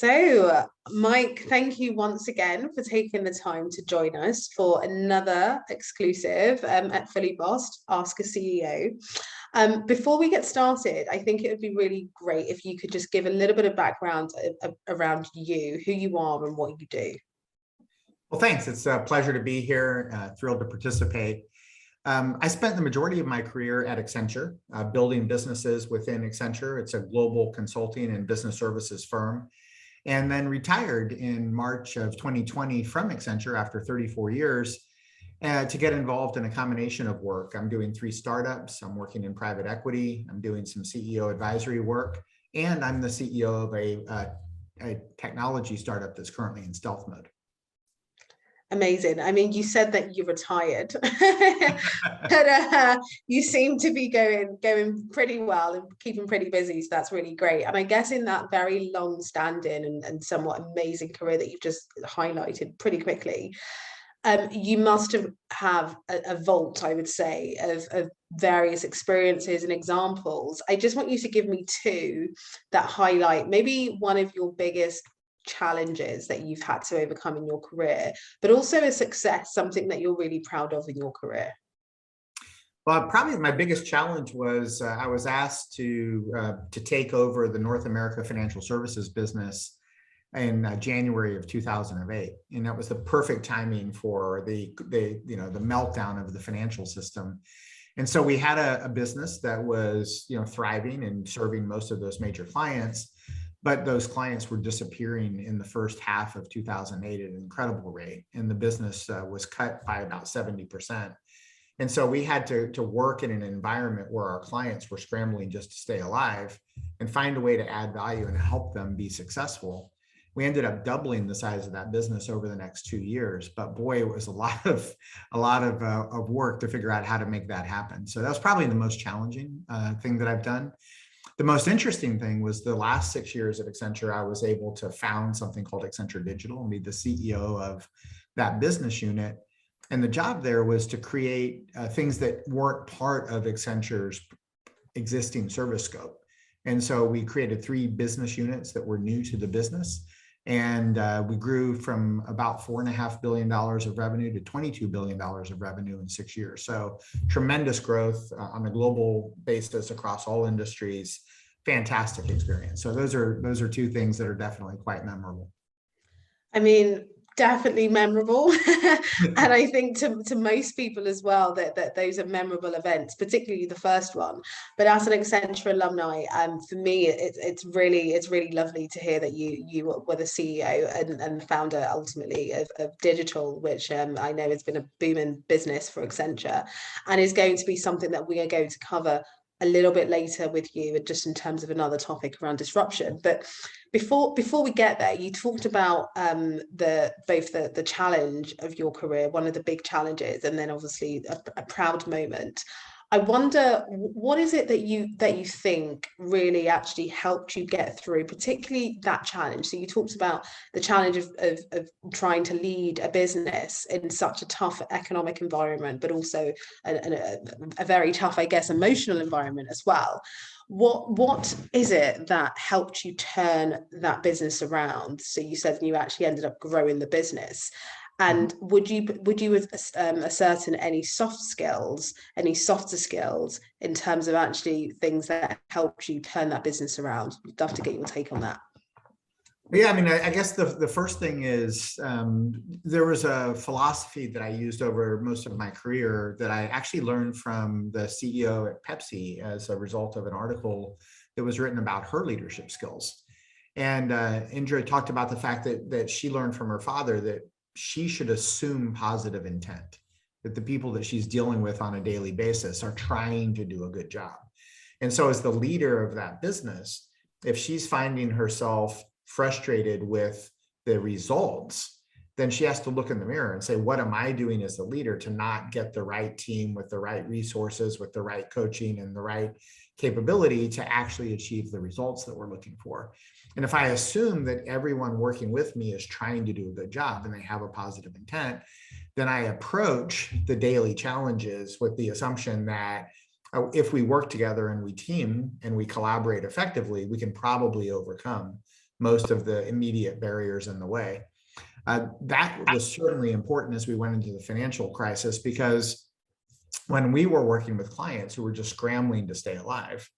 Mike, thank you once again for taking the time to join us for another exclusive at Fully Bossed Ask a CEO. Before we get started, I think it would be really great if you could just give a little bit of background around you, who you are, and what you do. Well, thanks. It's a pleasure to be here. Thrilled to participate. I spent the majority of my career at Accenture, building businesses within Accenture. It's a global consulting and business services firm. And then retired in March of 2020 from Accenture after 34 years to get involved in a combination of work. I'm doing 3 startups. I'm working in private equity. I'm doing some CEO advisory work. And I'm the CEO of a technology startup that's currently in stealth mode. Amazing. I mean, you said that you retired, but you seem to be going pretty well and keeping pretty busy. So that's really great. And I guess in that very long-standing and somewhat amazing career that you've just highlighted pretty quickly, you must have a vault, I would say, of various experiences and examples. I just want you to give me 2 that highlight maybe one of your biggest challenges that you've had to overcome in your career, but also a success, something that you're really proud of in your career. Well, probably my biggest challenge was I was asked to take over the North America financial services business in January of 2008, and that was the perfect timing for the meltdown of the financial system. And so we had a business that was thriving and serving most of those major clients. But those clients were disappearing in the first half of 2008 at an incredible rate. And the business was cut by about 70%. And so we had to work in an environment where our clients were scrambling just to stay alive and find a way to add value and help them be successful. We ended up doubling the size of that business over the next 2 years. But boy, it was a lot of work to figure out how to make that happen. So that was probably the most challenging thing that I've done. The most interesting thing was the last 6 years at Accenture, I was able to found something called Accenture Digital and be the CEO of that business unit. And the job there was to create things that weren't part of Accenture's existing service scope. And so we created 3 business units that were new to the business. And we grew from about $4.5 billion of revenue to $22 billion of revenue in 6 years. So tremendous growth on a global basis across all industries. Fantastic experience. So those are 2 things that are definitely quite memorable. I mean, definitely memorable. And I think to most people as well that those are memorable events, particularly the first one. But as an Accenture alumni, for me it's really lovely to hear that you were the CEO and founder ultimately of digital, which I know has been a booming business for Accenture and is going to be something that we are going to cover a little bit later with you, just in terms of another topic around disruption. But before we get there, you talked about both the challenge of your career, one of the big challenges, and then obviously a proud moment. I wonder, what is it that you think really actually helped you get through, particularly that challenge? So you talked about the challenge of trying to lead a business in such a tough economic environment, but also a very tough, I guess, emotional environment as well. What is it that helped you turn that business around? So you said you actually ended up growing the business. And would you ascertain any softer skills in terms of actually things that helped you turn that business around? We'd love to get your take on that. Yeah, I mean, I guess the first thing is there was a philosophy that I used over most of my career that I actually learned from the CEO at Pepsi as a result of an article that was written about her leadership skills. And Indra talked about the fact that she learned from her father that she should assume positive intent, that the people that she's dealing with on a daily basis are trying to do a good job. And so as the leader of that business, if she's finding herself frustrated with the results, then she has to look in the mirror and say, what am I doing as the leader to not get the right team with the right resources, with the right coaching and the right capability to actually achieve the results that we're looking for? And if I assume that everyone working with me is trying to do a good job and they have a positive intent, then I approach the daily challenges with the assumption that if we work together and we team and we collaborate effectively, we can probably overcome most of the immediate barriers in the way. That was certainly important as we went into the financial crisis, because when we were working with clients who were just scrambling to stay alive,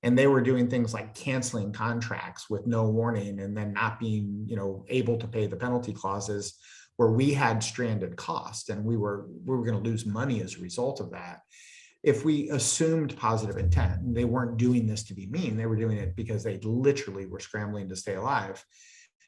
and they were doing things like canceling contracts with no warning and then not being, able to pay the penalty clauses, where we had stranded costs and we were going to lose money as a result of that. If we assumed positive intent, and they weren't doing this to be mean, they were doing it because they literally were scrambling to stay alive,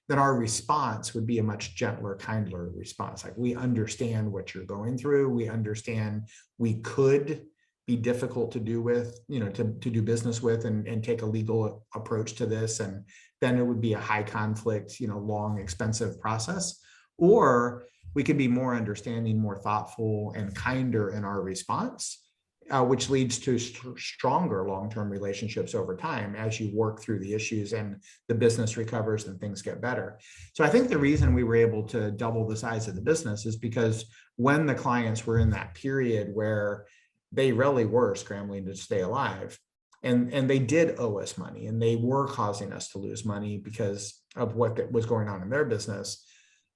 then our response would be a much gentler, kinder response. Like, we understand what you're going through. We understand we could be difficult to do with, to do business with, and take a legal approach to this. And then it would be a high conflict, long, expensive process. Or we could be more understanding, more thoughtful, and kinder in our response, which leads to stronger long-term relationships over time as you work through the issues and the business recovers and things get better. So I think the reason we were able to double the size of the business is because when the clients were in that period where they really were scrambling to stay alive, and they did owe us money, and they were causing us to lose money because of what was going on in their business,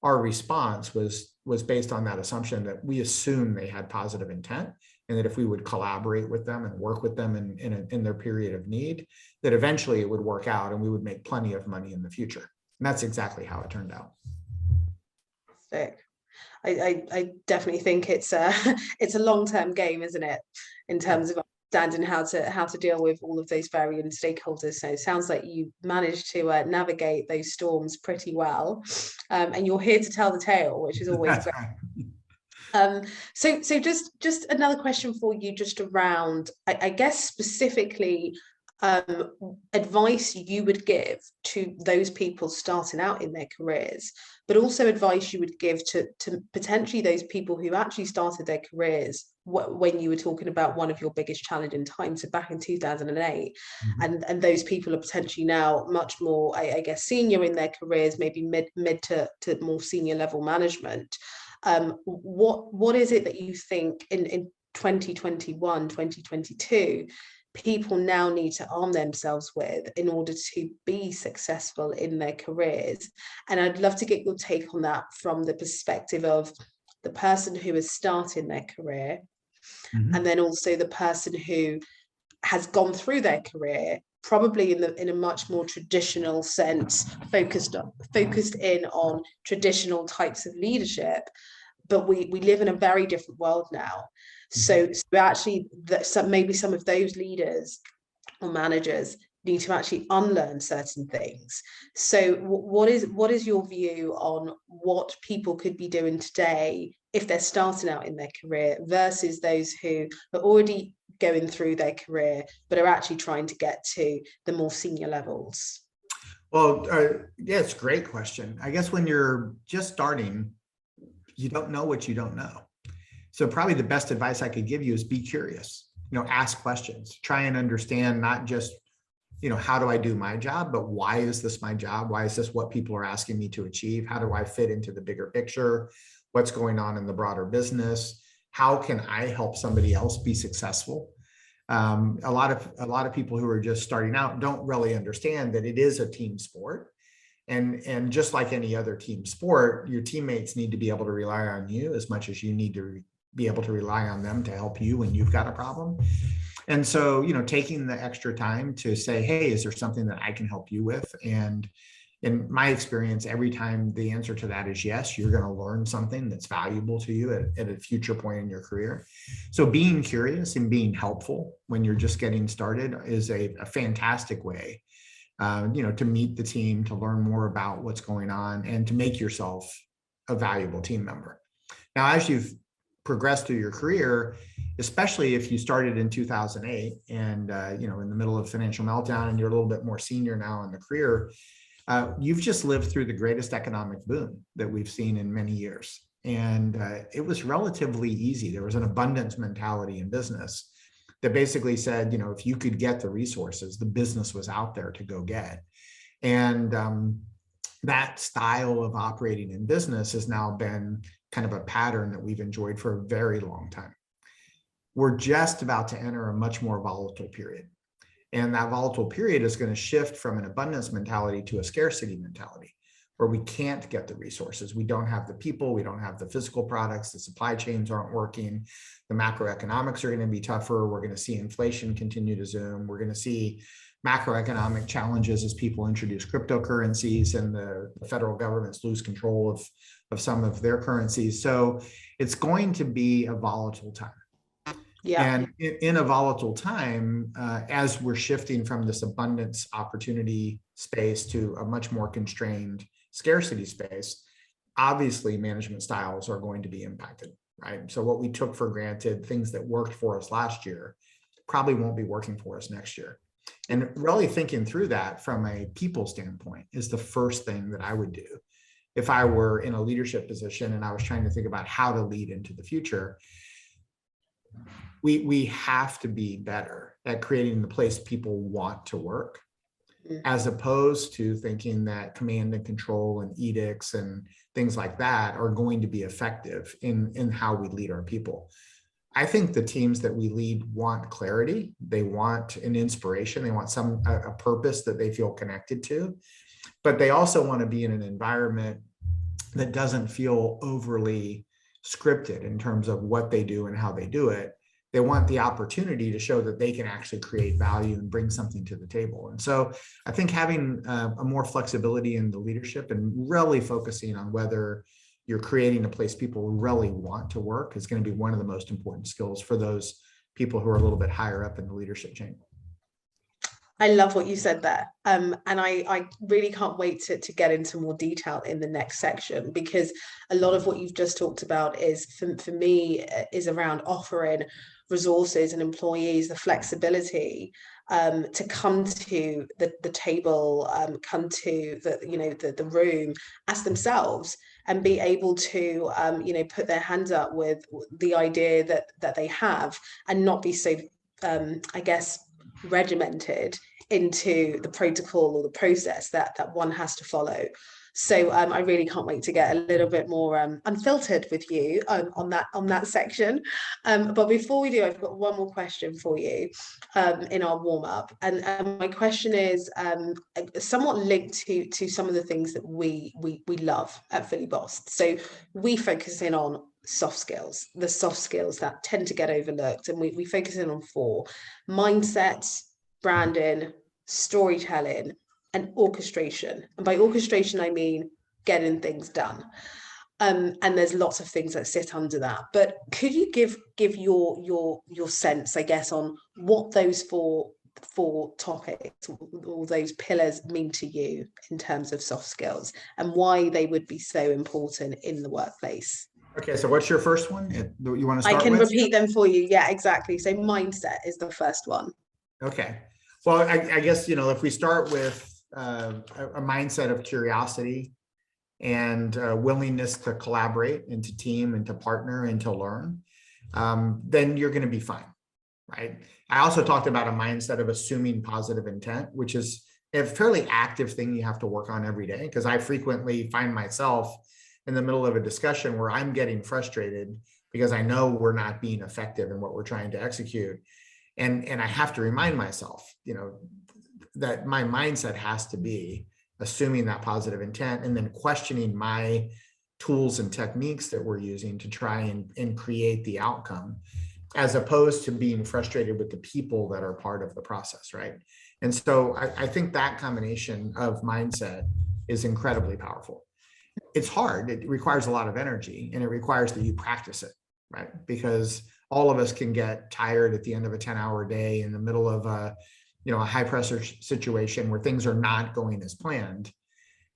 our response was based on that assumption that we assumed they had positive intent, and that if we would collaborate with them and work with them in their period of need, that eventually it would work out and we would make plenty of money in the future. And that's exactly how it turned out. Sick. I definitely think it's a long-term game, isn't it, in terms of understanding how to deal with all of those varying stakeholders. So it sounds like you managed to navigate those storms pretty well, and you're here to tell the tale, which is always great. So just another question for you, just around, I guess specifically, advice you would give to those people starting out in their careers, but also advice you would give to potentially those people who actually started their careers when you were talking about one of your biggest challenging times, so back in 2008, and those people are potentially now much more, I guess, senior in their careers, maybe mid to more senior level management. What is it that you think in 2021, 2022, people now need to arm themselves with in order to be successful in their careers? And I'd love to get your take on that from the perspective of the person who is starting their career, and then also the person who has gone through their career, probably in a much more traditional sense, focused in on traditional types of leadership. But we live in a very different world now. So actually, maybe some of those leaders or managers need to actually unlearn certain things. So what is your view on what people could be doing today if they're starting out in their career versus those who are already going through their career but are actually trying to get to the more senior levels? Well, yeah, it's a great question. I guess when you're just starting, you don't know what you don't know. So probably the best advice I could give you is be curious, ask questions, try and understand not just, how do I do my job, but why is this my job? Why is this what people are asking me to achieve? How do I fit into the bigger picture? What's going on in the broader business? How can I help somebody else be successful? A lot of people who are just starting out don't really understand that it is a team sport. And just like any other team sport, your teammates need to be able to rely on you as much as you need to be able to rely on them to help you when you've got a problem. And so, taking the extra time to say, hey, is there something that I can help you with? And in my experience, every time the answer to that is yes, you're going to learn something that's valuable to you at a future point in your career. So being curious and being helpful when you're just getting started is a fantastic way, to meet the team, to learn more about what's going on, and to make yourself a valuable team member. Now, as you've progressed through your career, especially if you started in 2008 and, in the middle of financial meltdown, and you're a little bit more senior now in the career, you've just lived through the greatest economic boom that we've seen in many years. And it was relatively easy. There was an abundance mentality in business that basically said, if you could get the resources, the business was out there to go get. And that style of operating in business has now been kind of a pattern that we've enjoyed for a very long time. We're just about to enter a much more volatile period. And that volatile period is going to shift from an abundance mentality to a scarcity mentality, where we can't get the resources. We don't have the people, we don't have the physical products, the supply chains aren't working, the macroeconomics are going to be tougher. We're going to see inflation continue to zoom. We're going to see macroeconomic challenges as people introduce cryptocurrencies and the federal governments lose control of some of their currencies. So it's going to be a volatile time. Yeah. And in a volatile time, as we're shifting from this abundance opportunity space to a much more constrained scarcity space, obviously management styles are going to be impacted, right? So what we took for granted, things that worked for us last year, probably won't be working for us next year. And really thinking through that from a people standpoint is the first thing that I would do if I were in a leadership position and I was trying to think about how to lead into the future. We have to be better at creating the place people want to work, as opposed to thinking that command and control and edicts and things like that are going to be effective in how we lead our people. I think the teams that we lead want clarity. They want an inspiration. They want a purpose that they feel connected to, but they also want to be in an environment that doesn't feel overly scripted in terms of what they do and how they do it. They want the opportunity to show that they can actually create value and bring something to the table. And so I think having a more flexibility in the leadership and really focusing on whether you're creating a place people really want to work is going to be one of the most important skills for those people who are a little bit higher up in the leadership chain. I love what you said there. And I really can't wait to get into more detail in the next section, because a lot of what you've just talked about is, for me, is around offering resources and employees the flexibility to come to the table, come to the room as themselves, and be able to put their hands up with the idea that they have, and not be so I guess regimented into the protocol or the process that one has to follow. So I really can't wait to get a little bit more unfiltered with you on that section. But before we do, I've got one more question for you in our warm up, and my question is somewhat linked to some of the things that we love at Fully Bossed. So we focus in on soft skills, the soft skills that tend to get overlooked, and we focus in on 4: mindset, branding, storytelling, and orchestration. And by orchestration, I mean getting things done. And there's lots of things that sit under that. But could you give your sense, I guess, on what those four topics or those pillars mean to you in terms of soft skills, and why they would be so important in the workplace? Okay, so what's your first one? You want to start with? I can repeat them for you. Yeah, exactly. So mindset is the first one. Okay. Well, I guess, if we start with a mindset of curiosity and willingness to collaborate and to team and to partner and to learn, then you're going to be fine, right? I also talked about a mindset of assuming positive intent, which is a fairly active thing you have to work on every day, because I frequently find myself in the middle of a discussion where I'm getting frustrated because I know we're not being effective in what we're trying to execute. And I have to remind myself, that my mindset has to be assuming that positive intent and then questioning my tools and techniques that we're using to try and create the outcome, as opposed to being frustrated with the people that are part of the process, right? And so I think that combination of mindset is incredibly powerful. It's hard. It requires a lot of energy, and it requires that you practice it, right? Because all of us can get tired at the end of a 10-hour day in the middle of a high pressure situation where things are not going as planned.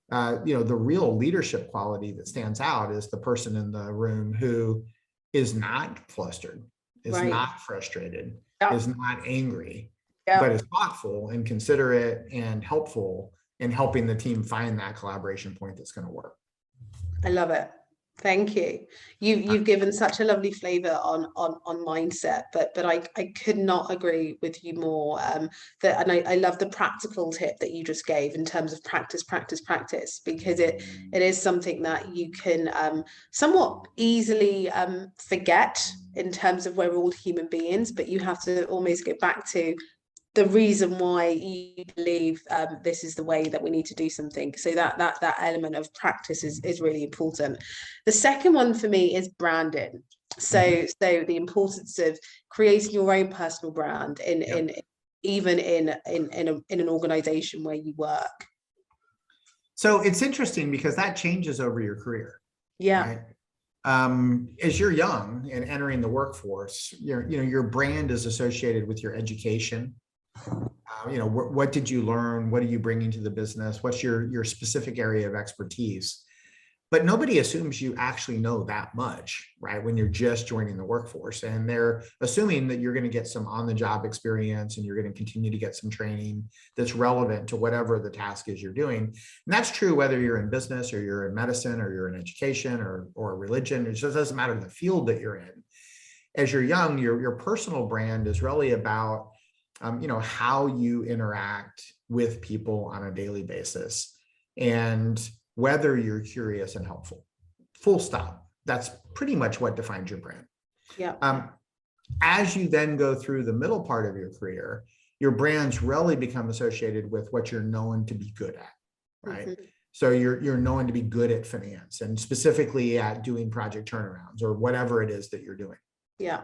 The real leadership quality that stands out is the person in the room who is not flustered, is Right. not frustrated, Yeah. is not angry, Yeah. but is thoughtful and considerate and helpful in helping the team find that collaboration point that's going to work. I love it. Thank you. You've given such a lovely flavor on mindset, but I could not agree with you more. And I love the practical tip that you just gave in terms of practice, because it is something that you can somewhat easily forget in terms of we're all human beings, but you have to almost go back to the reason why you believe this is the way that we need to do something. So that element of practice is really important. The second one for me is branding. So the importance of creating your own personal brand in even in an organization where you work. So it's interesting because that changes over your career. Yeah. Right? As you're young and entering the workforce, your brand is associated with your education. What did you learn? What are you bringing to the business? What's your specific area of expertise? But nobody assumes you actually know that much, right? When you're just joining the workforce, and they're assuming that you're going to get some on-the-job experience and you're going to continue to get some training that's relevant to whatever the task is you're doing. And that's true whether you're in business or you're in medicine or you're in education or religion. It just doesn't matter the field that you're in. As you're young, your personal brand is really about how you interact with people on a daily basis, and whether you're curious and helpful. Full stop. That's pretty much what defines your brand. Yeah. As you then go through the middle part of your career, your brands really become associated with what you're known to be good at, right? Mm-hmm. So you're known to be good at finance, and specifically at doing project turnarounds or whatever it is that you're doing. Yeah.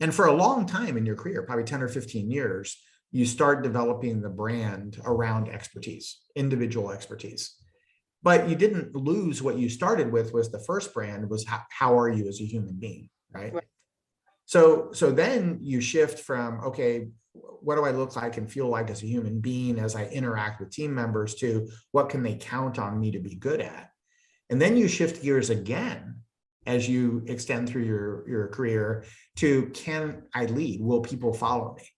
And for a long time in your career, probably 10 or 15 years, you start developing the brand around expertise, individual expertise. But you didn't lose what you started with. Was the first brand was how are you as a human being, right? So then you shift from, okay, what do I look like and feel like as a human being as I interact with team members, to what can they count on me to be good at? And then you shift gears again as you extend through your career to, can I lead? Will people follow me,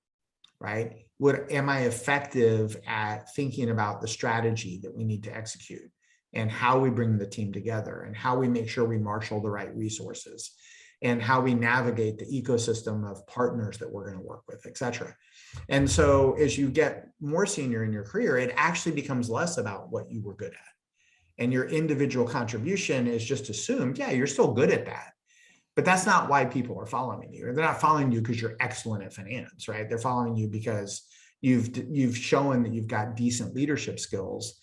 right? Am I effective at thinking about the strategy that we need to execute, and how we bring the team together, and how we make sure we marshal the right resources, and how we navigate the ecosystem of partners that we're going to work with, et cetera. And so as you get more senior in your career, it actually becomes less about what you were good at. And your individual contribution is just assumed, yeah, you're still good at that. But that's not why people are following you. They're not following you because you're excellent at finance, right? They're following you because you've shown that you've got decent leadership skills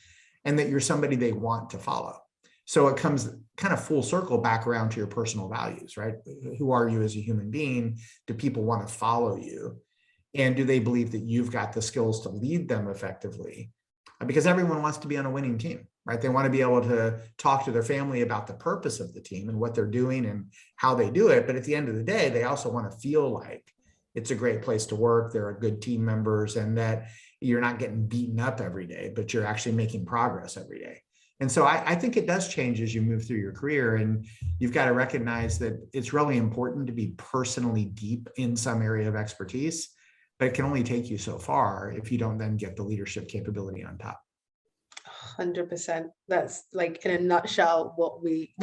and that you're somebody they want to follow. So it comes kind of full circle back around to your personal values, right? Who are you as a human being? Do people want to follow you? And do they believe that you've got the skills to lead them effectively? Because everyone wants to be on a winning team, right? They want to be able to talk to their family about the purpose of the team and what they're doing and how they do it. But at the end of the day, they also want to feel like it's a great place to work. There are good team members, and that you're not getting beaten up every day, but you're actually making progress every day. And so I think it does change as you move through your career, and you've got to recognize that it's really important to be personally deep in some area of expertise, but it can only take you so far if you don't then get the leadership capability on top. 100%. That's like, in a nutshell, what we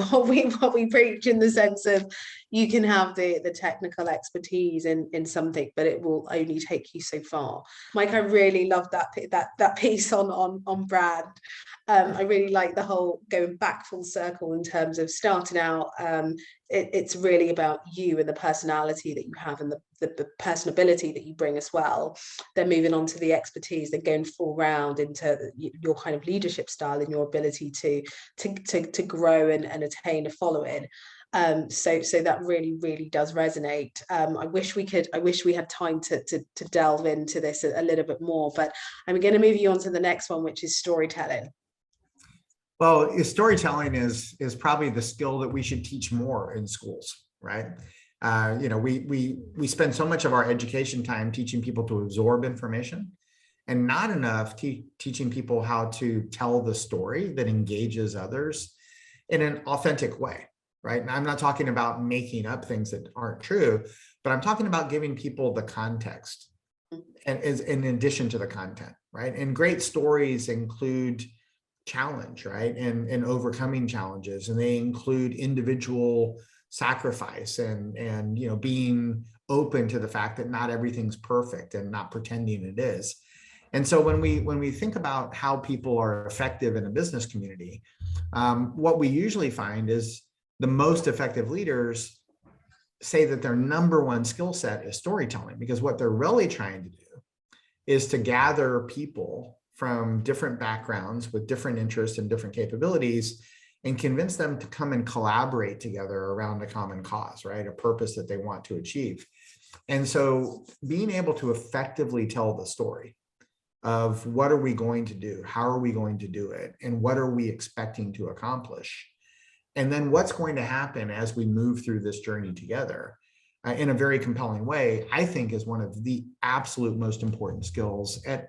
preach, in the sense of you can have the technical expertise in something, but it will only take you so far. Mike, I really love that piece on brand. I really like the whole going back full circle in terms of starting out. It's really about you and the personality that you have, and the personability that you bring as well. Then moving on to the expertise, then going full round into your kind of leadership style and your ability to grow and attain a following. So that really does resonate. I wish we had time to delve into this a little bit more, but I'm going to move you on to the next one, which is storytelling. Well, storytelling is probably the skill that we should teach more in schools, right? We spend so much of our education time teaching people to absorb information, and not enough teaching people how to tell the story that engages others in an authentic way, right? And I'm not talking about making up things that aren't true, but I'm talking about giving people the context, and is in addition to the content, right? And great stories include challenge, right? And overcoming challenges. And they include individual sacrifice and being open to the fact that not everything's perfect, and not pretending it is. And so when we think about how people are effective in a business community, what we usually find is the most effective leaders say that their number one skill set is storytelling, because what they're really trying to do is to gather people from different backgrounds with different interests and different capabilities and convince them to come and collaborate together around a common cause, right? A purpose that they want to achieve. And so being able to effectively tell the story of what are we going to do? How are we going to do it? And what are we expecting to accomplish? And then what's going to happen as we move through this journey together in a very compelling way, I think is one of the absolute most important skills at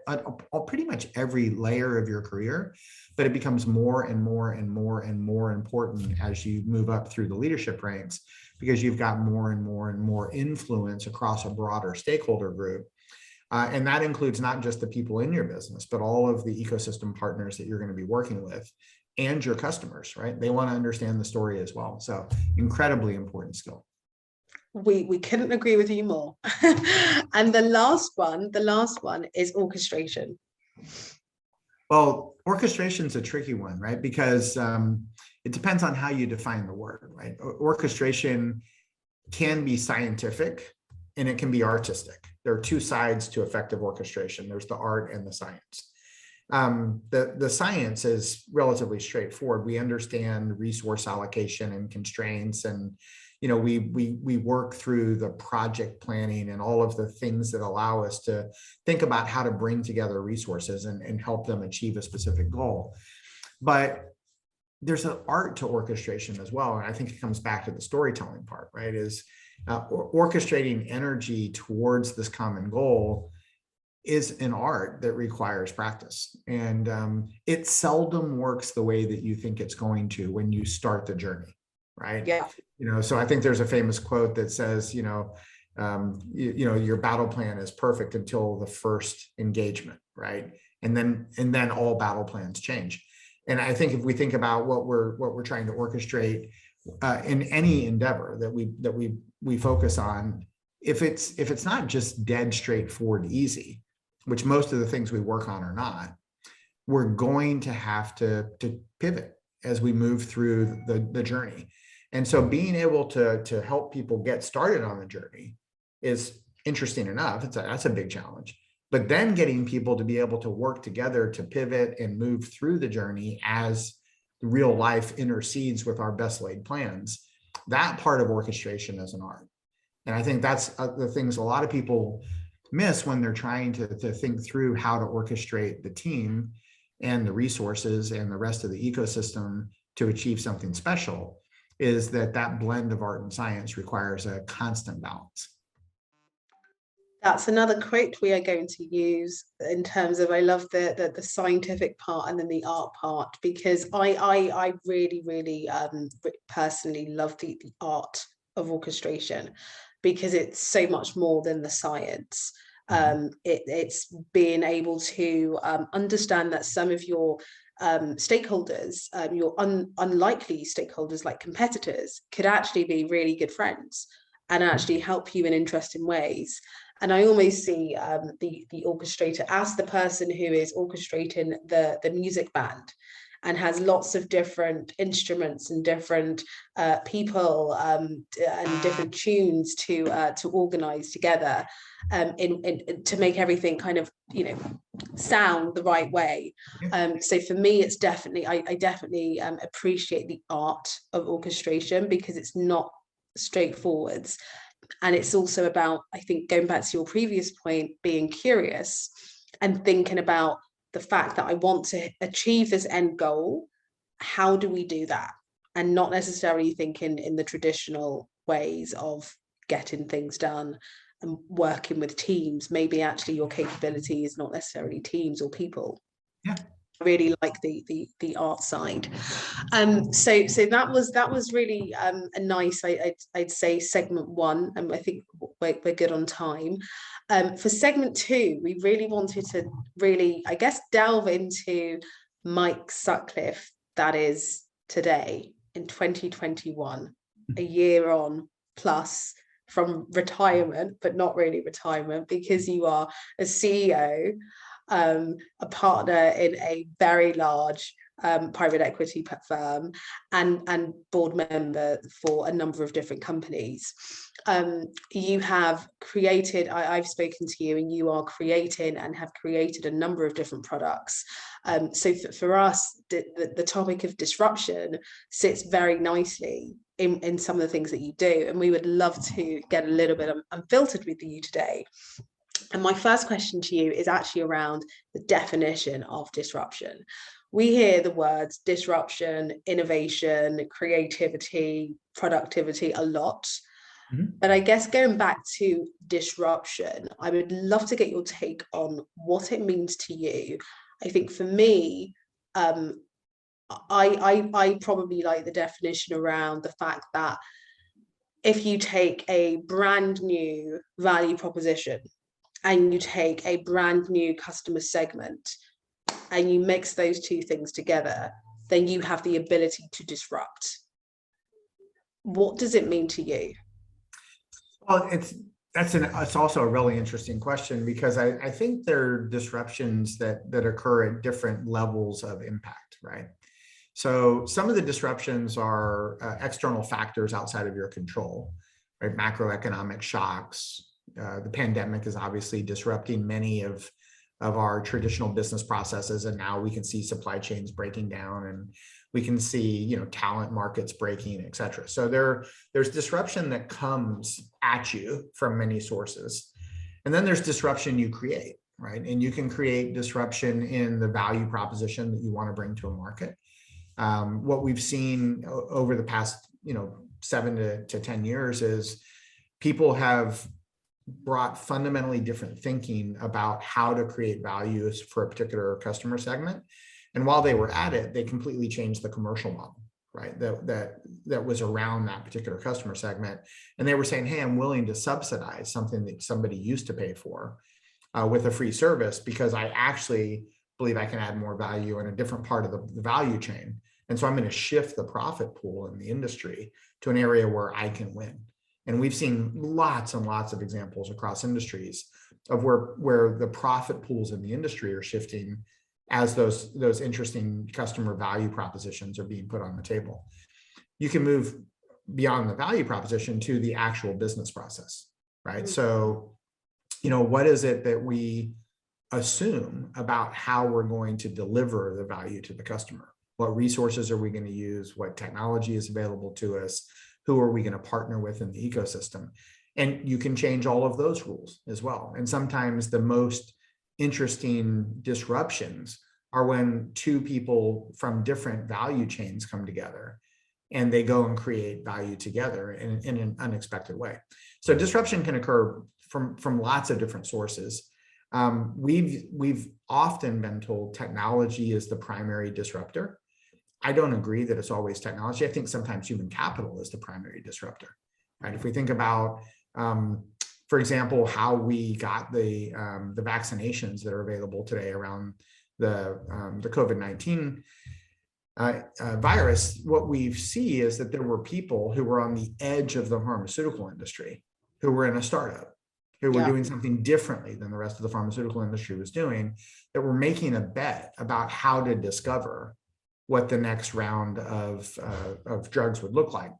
pretty much every layer of your career, but it becomes more and more and more and more important as you move up through the leadership ranks, because you've got more and more and more influence across a broader stakeholder group. And that includes not just the people in your business, but all of the ecosystem partners that you're going to be working with and your customers, right? They want to understand the story as well. So incredibly important skill. We couldn't agree with you more. And the last one is orchestration. Well, orchestration is a tricky one, right? Because it depends on how you define the word, right? Orchestration can be scientific and it can be artistic. There are two sides to effective orchestration. There's the art and the science. The science is relatively straightforward. We understand resource allocation and constraints, and we work through the project planning and all of the things that allow us to think about how to bring together resources and help them achieve a specific goal. But there's an art to orchestration as well. And I think it comes back to the storytelling part, right? Is orchestrating energy towards this common goal is an art that requires practice. And it seldom works the way that you think it's going to when you start the journey, right? Yeah. So I think there's a famous quote that says, your battle plan is perfect until the first engagement, right? And then all battle plans change. And I think if we think about what we're trying to orchestrate in any endeavor that we focus on, if it's not just dead straightforward easy, which most of the things we work on are not, we're going to have to pivot as we move through the journey. And so being able to help people get started on the journey is interesting enough. That's a big challenge. But then getting people to be able to work together to pivot and move through the journey as real life intercedes with our best laid plans, that part of orchestration is an art. And I think that's the things a lot of people miss when they're trying to think through how to orchestrate the team and the resources and the rest of the ecosystem to achieve something special, is that blend of art and science requires a constant balance. That's another quote we are going to use in terms of, I love the scientific part and then the art part, because I really, really personally love the art of orchestration, because it's so much more than the science. It's being able to understand that some of your stakeholders, your unlikely stakeholders like competitors, could actually be really good friends and actually help you in interesting ways. And I almost see the orchestrator as the person who is orchestrating the music band and has lots of different instruments and different people and different tunes to organize together to make everything kind of sound the right way. So for me, it's definitely I definitely appreciate the art of orchestration, because it's not straightforward. And it's also about, I think, going back to your previous point, being curious and thinking about the fact that I want to achieve this end goal. How do we do that? And not necessarily thinking in the traditional ways of getting things done and working with teams. Maybe actually your capability is not necessarily teams or people. Yeah. I really like the art side. So that was really a nice, I'd say, segment one, and I think we're good on time. For segment two, we really wanted to I guess, delve into Mike Sutcliff, that is today in 2021, a year on plus from retirement, but not really retirement, because you are a CEO, a partner in a very large private equity firm, and board member for a number of different companies. You have created, I've spoken to you, and you are creating and have created a number of different products. So for us, the topic of disruption sits very nicely in some of the things that you do. And we would love to get a little bit unfiltered with you today. And my first question to you is actually around the definition of disruption. We hear the words disruption, innovation, creativity, productivity a lot. But I guess going back to disruption, I would love to get your take on what it means to you. I think for me, I probably like the definition around the fact that if you take a brand new value proposition and you take a brand new customer segment and you mix those two things together, then you have the ability to disrupt. What does it mean to you? Well, it's also a really interesting question, because I think there are disruptions that occur at different levels of impact, right? So some of the disruptions are external factors outside of your control, right? Macroeconomic shocks. The pandemic is obviously disrupting many of our traditional business processes, and now we can see supply chains breaking down, and we can see talent markets breaking, et cetera. So there's disruption that comes at you from many sources, and then there's disruption you create, right? And you can create disruption in the value proposition that you want to bring to a market. What we've seen over the past 7 to 10 years is people have brought fundamentally different thinking about how to create values for a particular customer segment. And while they were at it, they completely changed the commercial model, right? That was around that particular customer segment. And they were saying, hey, I'm willing to subsidize something that somebody used to pay for with a free service, because I actually believe I can add more value in a different part of the value chain. And so I'm going to shift the profit pool in the industry to an area where I can win. And we've seen lots and lots of examples across industries of where the profit pools in the industry are shifting as those interesting customer value propositions are being put on the table. You can move beyond the value proposition to the actual business process, right? Mm-hmm. So, what is it that we assume about how we're going to deliver the value to the customer? What resources are we going to use? What technology is available to us? Who are we going to partner with in the ecosystem? And you can change all of those rules as well. And sometimes the most interesting disruptions are when two people from different value chains come together and they go and create value together in an unexpected way. So disruption can occur from lots of different sources. We've often been told technology is the primary disruptor. I don't agree that it's always technology. I think sometimes human capital is the primary disruptor, right? If we think about, for example, how we got the vaccinations that are available today around the COVID-19 virus, what we see is that there were people who were on the edge of the pharmaceutical industry, who were in a startup, who were doing something differently than the rest of the pharmaceutical industry was doing, that were making a bet about how to discover what the next round of drugs would look like.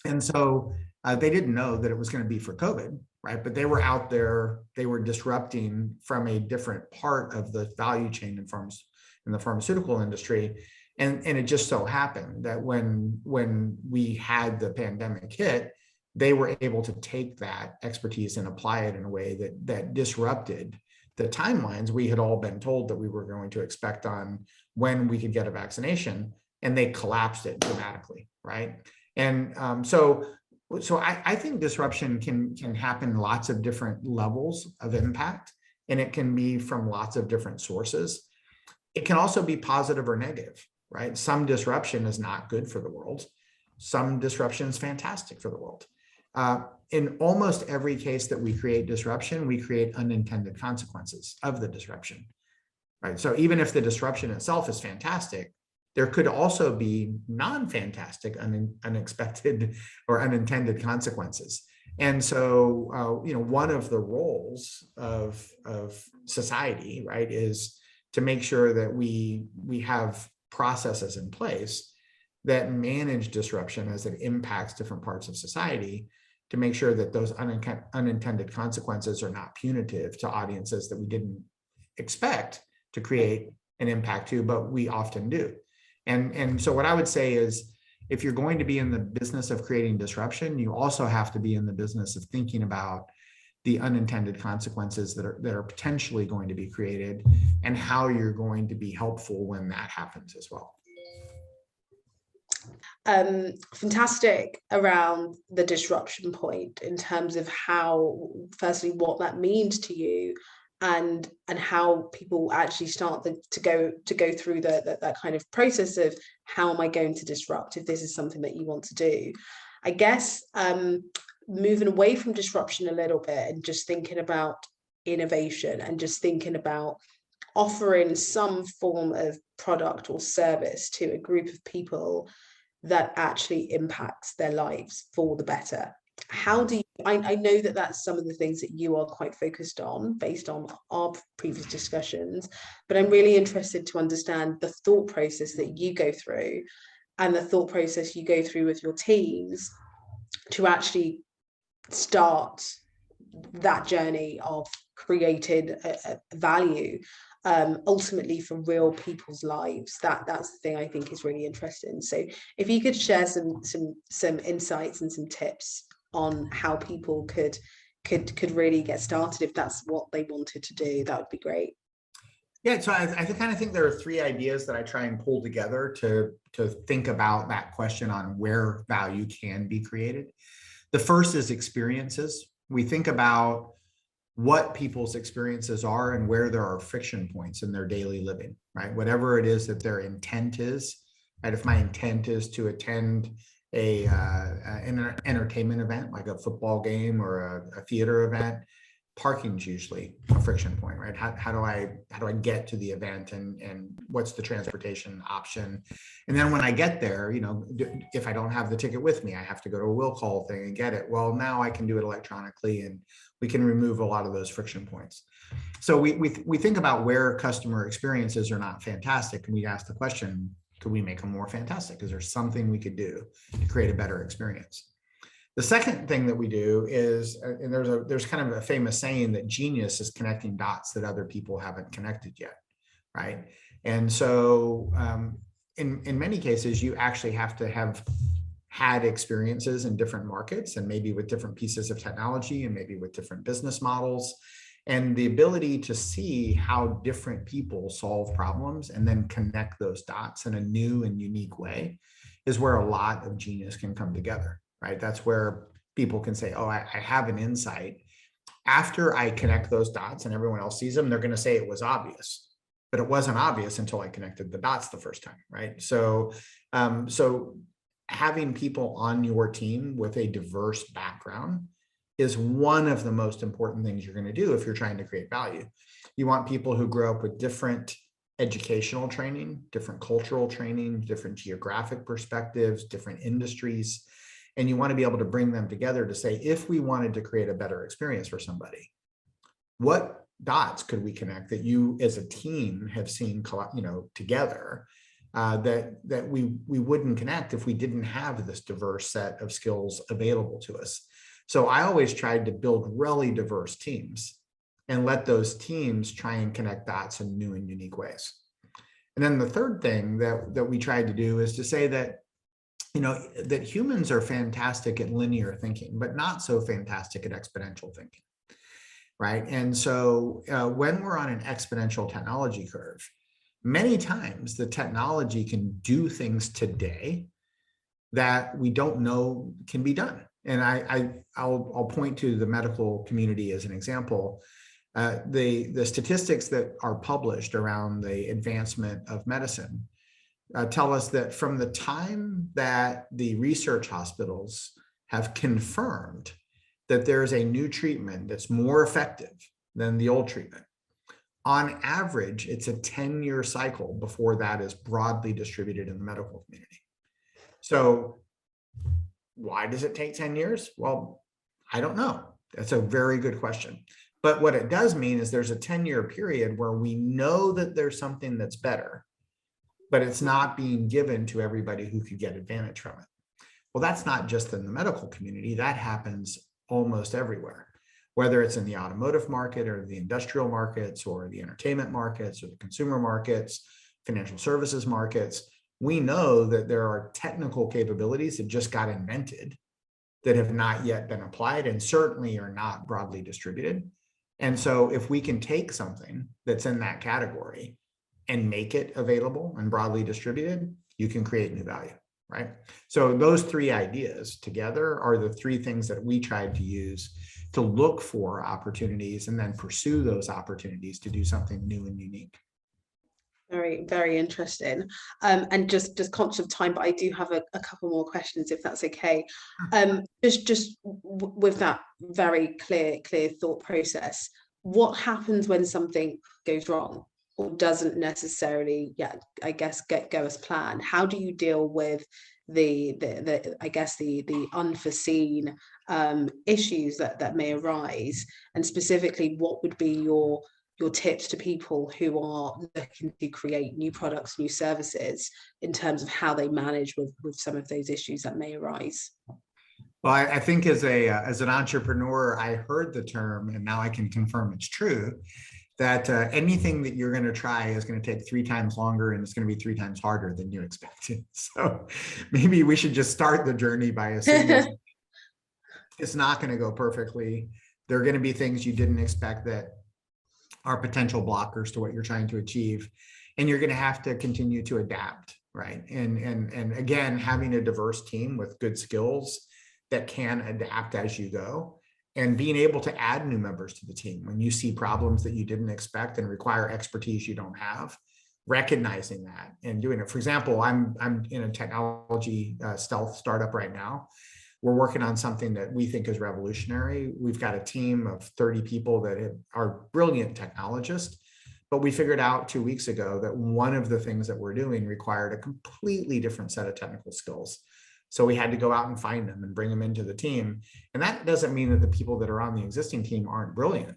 And so they didn't know that it was going to be for COVID, right? But they were out there, they were disrupting from a different part of the value chain in the pharmaceutical industry. And it just so happened that when we had the pandemic hit, they were able to take that expertise and apply it in a way that disrupted the timelines we had all been told that we were going to expect on when we could get a vaccination, and they collapsed it dramatically, right? And so I think disruption can happen lots of different levels of impact, and it can be from lots of different sources. It can also be positive or negative, right? Some disruption is not good for the world. Some disruption is fantastic for the world. In almost every case that we create disruption, we create unintended consequences of the disruption, right? So even if the disruption itself is fantastic, there could also be non-fantastic, unexpected or unintended consequences. And so, one of the roles of society, right, is to make sure that we have processes in place that manage disruption as it impacts different parts of society, to make sure that those unintended consequences are not punitive to audiences that we didn't expect to create an impact to, but we often do. And so what I would say is, if you're going to be in the business of creating disruption, you also have to be in the business of thinking about the unintended consequences that are potentially going to be created, and how you're going to be helpful when that happens as well. Fantastic around the disruption point, in terms of how, firstly, what that means to you, and how people actually start to go through that kind of process of, how am I going to disrupt, if this is something that you want to do. I guess moving away from disruption a little bit, and just thinking about innovation, and just thinking about offering some form of product or service to a group of people that actually impacts their lives for the better. How do you, I know that that's some of the things that you are quite focused on based on our previous discussions, but I'm really interested to understand the thought process that you go through, and the thought process you go through with your teams, to actually start that journey of creating a value, ultimately for real people's lives. That's the thing I think is really interesting. So if you could share some insights and some tips on how people could really get started, if that's what they wanted to do, that would be great. Yeah, so I kind of think there are three ideas that I try and pull together to think about that question on where value can be created. The first is experiences. We think about what people's experiences are and where there are friction points in their daily living, right? Whatever it is that their intent is, right? If my intent is to attend an entertainment event, like a football game or a theater event, parking's usually a friction point, right? How do I get to the event, and what's the transportation option? And then when I get there, if I don't have the ticket with me, I have to go to a will call thing and get it. Well, now I can do it electronically, and we can remove a lot of those friction points. So we think about where customer experiences are not fantastic, and we ask the question, could we make them more fantastic? Is there something we could do to create a better experience? The second thing that we do is, and there's kind of a famous saying that genius is connecting dots that other people haven't connected yet, right? And so in many cases, you actually have to have had experiences in different markets, and maybe with different pieces of technology, and maybe with different business models, and the ability to see how different people solve problems and then connect those dots in a new and unique way is where a lot of genius can come together. Right? That's where people can say, oh, I have an insight. After I connect those dots and everyone else sees them, they're going to say it was obvious, but it wasn't obvious until I connected the dots the first time, right? So having people on your team with a diverse background is one of the most important things you're going to do if you're trying to create value. You want people who grow up with different educational training, different cultural training, different geographic perspectives, different industries. And you want to be able to bring them together to say, if we wanted to create a better experience for somebody, what dots could we connect that you as a team have seen, together that we wouldn't connect if we didn't have this diverse set of skills available to us. So I always tried to build really diverse teams and let those teams try and connect dots in new and unique ways. And then the third thing that we tried to do is to say that that humans are fantastic at linear thinking, but not so fantastic at exponential thinking, right? And so when we're on an exponential technology curve, many times the technology can do things today that we don't know can be done. And I'll point to the medical community as an example. The statistics that are published around the advancement of medicine tell us that from the time that the research hospitals have confirmed that there is a new treatment that's more effective than the old treatment, on average, it's a 10-year cycle before that is broadly distributed in the medical community. So why does it take 10 years? Well, I don't know. That's a very good question. But what it does mean is there's a 10-year period where we know that there's something that's better, but it's not being given to everybody who could get advantage from it. Well, that's not just in the medical community. That happens almost everywhere, whether it's in the automotive market or the industrial markets or the entertainment markets or the consumer markets, financial services markets. We know that there are technical capabilities that just got invented that have not yet been applied and certainly are not broadly distributed. And so if we can take something that's in that category and make it available and broadly distributed, you can create new value, right? So those three ideas together are the three things that we tried to use to look for opportunities and then pursue those opportunities to do something new and unique. Very, very interesting. And just conscious of time, but I do have a couple more questions, if that's okay. Just with that very clear thought process, what happens when something goes wrong or doesn't necessarily, I guess, go as planned? How do you deal with the unforeseen issues that may arise? And specifically, what would be your tips to people who are looking to create new products, new services, in terms of how they manage with some of those issues that may arise? Well, I think as an entrepreneur, I heard the term, and now I can confirm it's true, that anything that you're going to try is going to take 3 times longer and it's going to be 3 times harder than you expected. So maybe we should just start the journey by assuming it's not going to go perfectly. There are going to be things you didn't expect that are potential blockers to what you're trying to achieve, and you're going to have to continue to adapt, right? And again, having a diverse team with good skills that can adapt as you go, and being able to add new members to the team when you see problems that you didn't expect and require expertise you don't have, recognizing that and doing it. For example, I'm in a technology stealth startup right now. We're working on something that we think is revolutionary. We've got a team of 30 people that are brilliant technologists, but we figured out 2 weeks ago that one of the things that we're doing required a completely different set of technical skills. So we had to go out and find them and bring them into the team. And that doesn't mean that the people that are on the existing team aren't brilliant.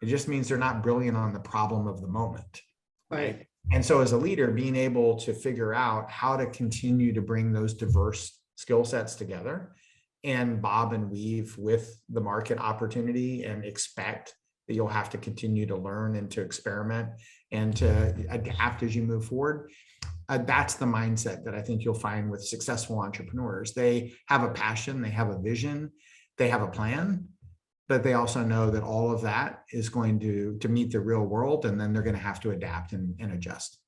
It just means they're not brilliant on the problem of the moment. Right. And so as a leader, being able to figure out how to continue to bring those diverse skill sets together and bob and weave with the market opportunity and expect that you'll have to continue to learn and to experiment and to adapt as you move forward. That's the mindset that I think you'll find with successful entrepreneurs. They have a passion, they have a vision, they have a plan, but they also know that all of that is going to meet the real world, and then they're going to have to adapt and adjust.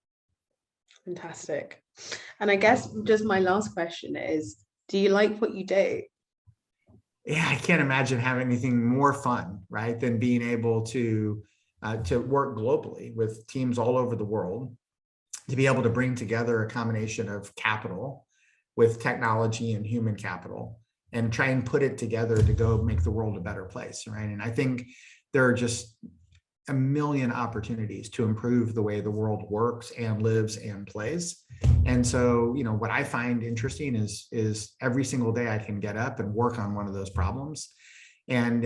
Fantastic. And I guess just my last question is, do you like what you do? Yeah, I can't imagine having anything more fun, right, than being able to work globally with teams all over the world, to be able to bring together a combination of capital with technology and human capital and try and put it together to go make the world a better place, right? And I think there are just a million opportunities to improve the way the world works and lives and plays. And so, what I find interesting is every single day I can get up and work on one of those problems and,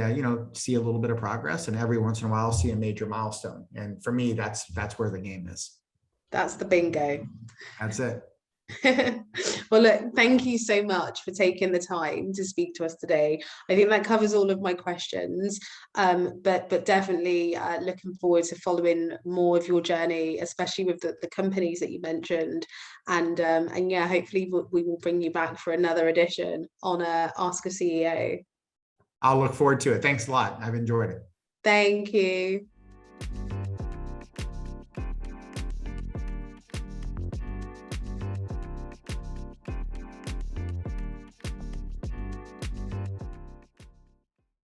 see a little bit of progress, and every once in a while see a major milestone. And for me, that's where the game is. That's the bingo. That's it. Well, look, thank you so much for taking the time to speak to us today. I think that covers all of my questions, but definitely looking forward to following more of your journey, especially with the companies that you mentioned, and yeah, hopefully we will bring you back for another edition on Ask a CEO. I'll look forward to it. Thanks a lot. I've enjoyed it. Thank you.